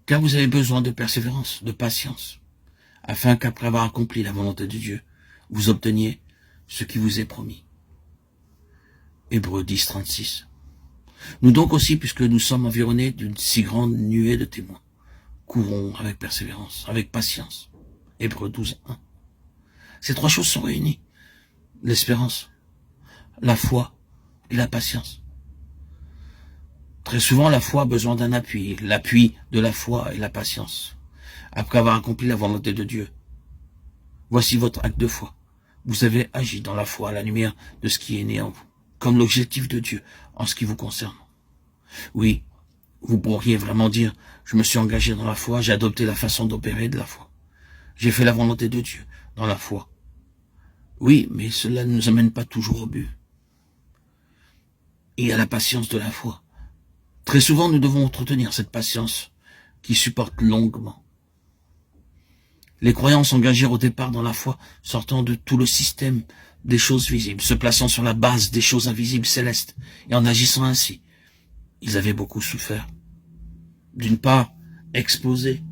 Car vous avez besoin de persévérance, de patience, afin qu'après avoir accompli la volonté de Dieu, vous obteniez ce qui vous est promis. Hébreux 10, 36. Nous donc aussi, puisque nous sommes environnés d'une si grande nuée de témoins, courons avec persévérance, avec patience. Hébreux 12, 1. Ces trois choses sont réunies. L'espérance, la foi et la patience. Très souvent, la foi a besoin d'un appui, l'appui de la foi et la patience. Après avoir accompli la volonté de Dieu, voici votre acte de foi. Vous avez agi dans la foi à la lumière de ce qui est né en vous, comme l'objectif de Dieu en ce qui vous concerne. Oui, vous pourriez vraiment dire, je me suis engagé dans la foi, j'ai adopté la façon d'opérer de la foi. J'ai fait la volonté de Dieu dans la foi. Oui, mais cela ne nous amène pas toujours au but. Et à la patience de la foi. Très souvent, nous devons entretenir cette patience qui supporte longuement. Les croyants s'engagèrent au départ dans la foi, sortant de tout le système des choses visibles, se plaçant sur la base des choses invisibles célestes, et en agissant ainsi. Ils avaient beaucoup souffert. D'une part, exposés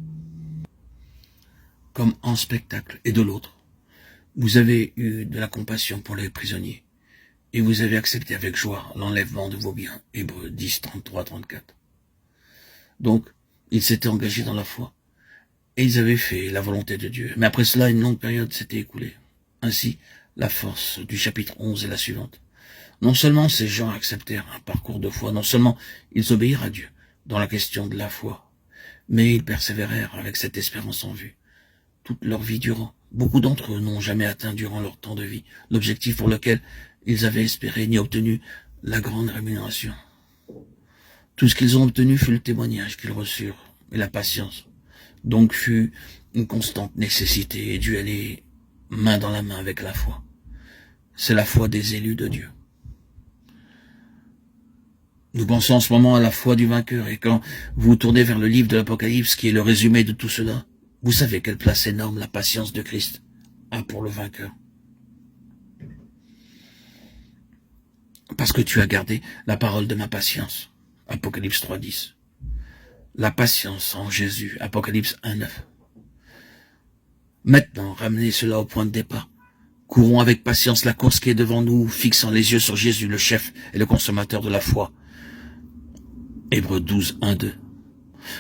comme en spectacle, et de l'autre, vous avez eu de la compassion pour les prisonniers, et vous avez accepté avec joie l'enlèvement de vos biens. Hébreux 10, 33, 34. Donc, ils s'étaient engagés dans la foi, et ils avaient fait la volonté de Dieu. Mais après cela, une longue période s'était écoulée. Ainsi, la force du chapitre 11 est la suivante. Non seulement ces gens acceptèrent un parcours de foi, non seulement ils obéirent à Dieu dans la question de la foi, mais ils persévérèrent avec cette espérance en vue, toute leur vie durant. Beaucoup d'entre eux n'ont jamais atteint durant leur temps de vie l'objectif pour lequel ils avaient espéré ni obtenu la grande rémunération. Tout ce qu'ils ont obtenu fut le témoignage qu'ils reçurent et la patience. Donc fut une constante nécessité et dut aller main dans la main avec la foi. C'est la foi des élus de Dieu. Nous pensons en ce moment à la foi du vainqueur, et quand vous tournez vers le livre de l'Apocalypse, qui est le résumé de tout cela, vous savez quelle place énorme la patience de Christ a pour le vainqueur. Parce que tu as gardé la parole de ma patience. Apocalypse 3.10. La patience en Jésus. Apocalypse 1.9. Maintenant, ramenez cela au point de départ. Courons avec patience la course qui est devant nous, fixant les yeux sur Jésus, le chef et le consommateur de la foi. Hébreux 12, 1, 2.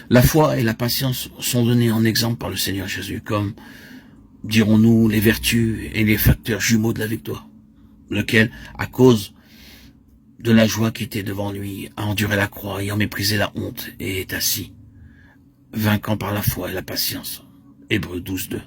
La foi et la patience sont données en exemple par le Seigneur Jésus, comme, dirons-nous, les vertus et les facteurs jumeaux de la victoire, lequel, à cause de la joie qui était devant lui, a enduré la croix, ayant méprisé la honte, et est assis, vainquant par la foi et la patience. Hébreux 12, 2.